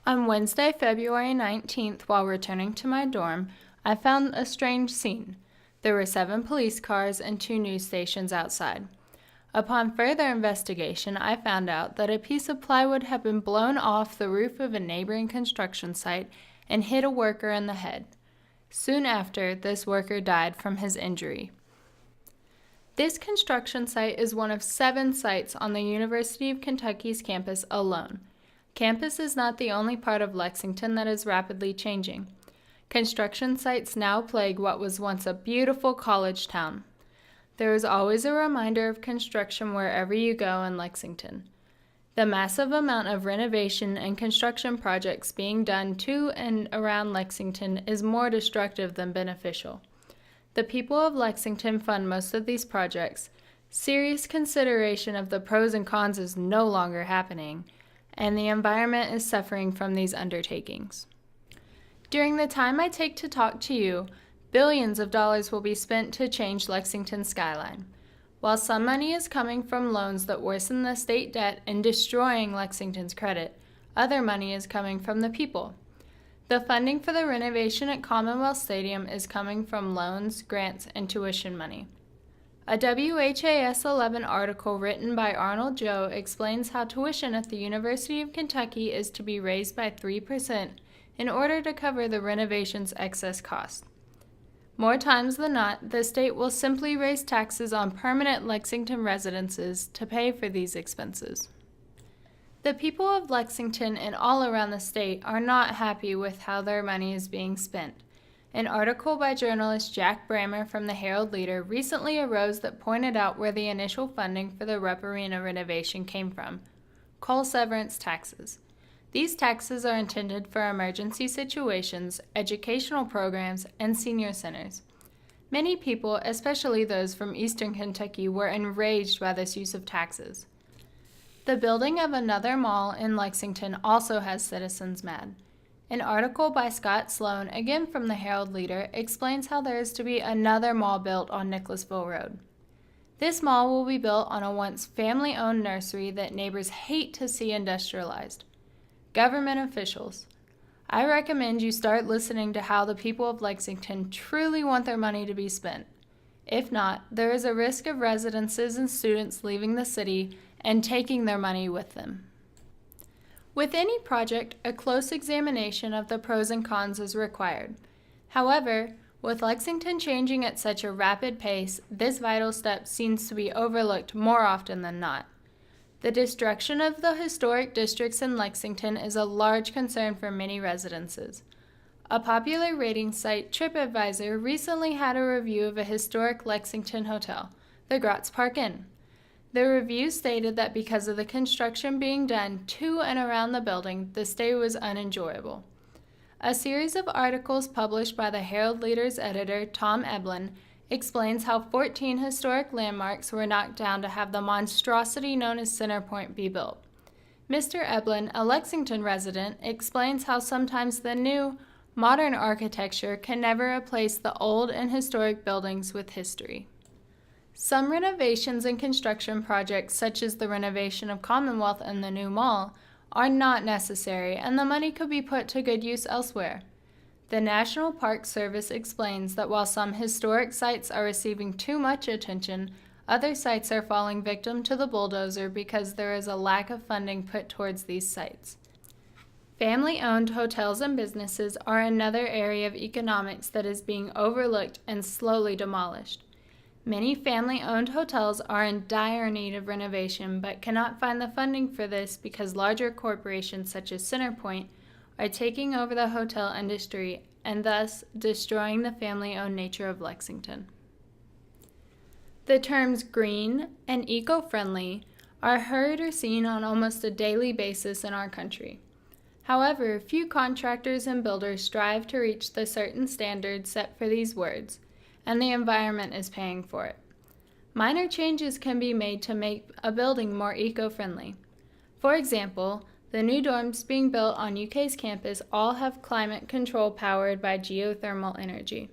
On Wednesday, February 19th, while returning to my dorm, I found a strange scene. There were 7 police cars and 2 news stations outside. Upon further investigation, I found out that a piece of plywood had been blown off the roof of a neighboring construction site and hit a worker in the head. Soon after, this worker died from his injury. This construction site is one of 7 sites on the University of Kentucky's campus alone. Campus is not the only part of Lexington that is rapidly changing. Construction sites now plague what was once a beautiful college town. There is always a reminder of construction wherever you go in Lexington. The massive amount of renovation and construction projects being done to and around Lexington is more destructive than beneficial. The people of Lexington fund most of these projects. Serious consideration of the pros and cons is no longer happening, and the environment is suffering from these undertakings. During the time I take to talk to you, billions of dollars will be spent to change Lexington's skyline. While some money is coming from loans that worsen the state debt and destroying Lexington's credit, other money is coming from the people. The funding for the renovation at Commonwealth Stadium is coming from loans, grants, and tuition money. A WHAS 11 article written by Arnold Joe explains how tuition at the University of Kentucky is to be raised by 3% in order to cover the renovation's excess cost. More times than not, the state will simply raise taxes on permanent Lexington residences to pay for these expenses. The people of Lexington and all around the state are not happy with how their money is being spent. An article by journalist Jack Brammer from the Herald Leader recently arose that pointed out where the initial funding for the Rupp Arena renovation came from: coal severance taxes. These taxes are intended for emergency situations, educational programs, and senior centers. Many people, especially those from eastern Kentucky, were enraged by this use of taxes. The building of another mall in Lexington also has citizens mad. An article by Scott Sloan, again from the Herald Leader, explains how there is to be another mall built on Nicholasville Road. This mall will be built on a once family-owned nursery that neighbors hate to see industrialized. Government officials, I recommend you start listening to how the people of Lexington truly want their money to be spent. If not, there is a risk of residences and students leaving the city and taking their money with them. With any project, a close examination of the pros and cons is required. However, with Lexington changing at such a rapid pace, this vital step seems to be overlooked more often than not. The destruction of the historic districts in Lexington is a large concern for many residences. A popular rating site, TripAdvisor, recently had a review of a historic Lexington hotel, the Grotz Park Inn. The review stated that because of the construction being done to and around the building, the stay was unenjoyable. A series of articles published by the Herald Leader's editor, Tom Eblin, explains how 14 historic landmarks were knocked down to have the monstrosity known as Centerpoint be built. Mr. Eblin, a Lexington resident, explains how sometimes the new, modern architecture can never replace the old and historic buildings with history. Some renovations and construction projects, such as the renovation of Commonwealth and the new mall, are not necessary, and the money could be put to good use elsewhere. The National Park Service explains that while some historic sites are receiving too much attention, other sites are falling victim to the bulldozer because there is a lack of funding put towards these sites. Family-owned hotels and businesses are another area of economics that is being overlooked and slowly demolished. Many family-owned hotels are in dire need of renovation but cannot find the funding for this because larger corporations such as Centerpoint are taking over the hotel industry and thus destroying the family-owned nature of Lexington. The terms green and eco-friendly are heard or seen on almost a daily basis in our country. However, few contractors and builders strive to reach the certain standards set for these words, and the environment is paying for it. Minor changes can be made to make a building more eco-friendly. For example, the new dorms being built on UK's campus all have climate control powered by geothermal energy.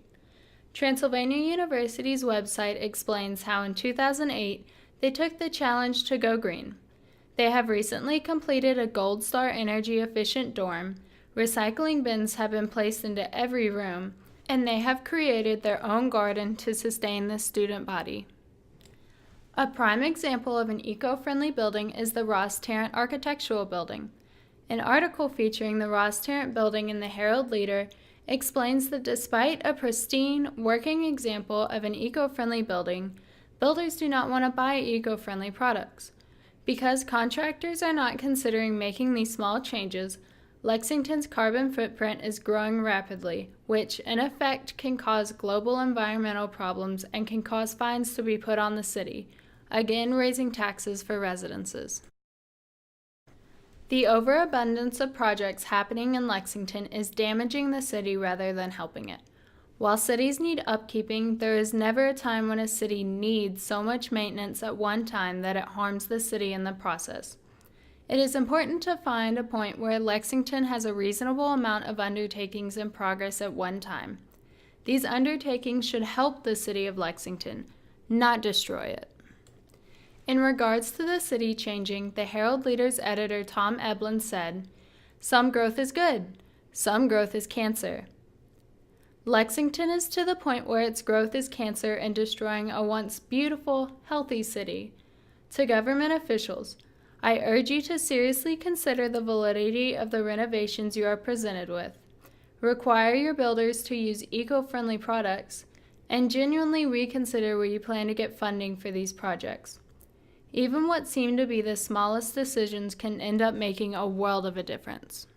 Transylvania University's website explains how in 2008 they took the challenge to go green. They have recently completed a Gold Star energy efficient dorm, recycling bins have been placed into every room, and they have created their own garden to sustain the student body. A prime example of an eco-friendly building is the Ross Tarrant Architectural Building. An article featuring the Ross Tarrant Building in the Herald Leader explains that despite a pristine, working example of an eco-friendly building, builders do not want to buy eco-friendly products. Because contractors are not considering making these small changes, Lexington's carbon footprint is growing rapidly, which in effect can cause global environmental problems and can cause fines to be put on the city, again raising taxes for residences. The overabundance of projects happening in Lexington is damaging the city rather than helping it. While cities need upkeeping, there is never a time when a city needs so much maintenance at one time that it harms the city in the process. It is important to find a point where Lexington has a reasonable amount of undertakings in progress at one time. These undertakings should help the city of Lexington, not destroy it. In regards to the city changing, the Herald Leader's editor Tom Eblin said, "Some growth is good, some growth is cancer." Lexington is to the point where its growth is cancer and destroying a once beautiful, healthy city. To government officials, I urge you to seriously consider the validity of the renovations you are presented with. Require your builders to use eco-friendly products, and genuinely reconsider where you plan to get funding for these projects. Even what seem to be the smallest decisions can end up making a world of a difference.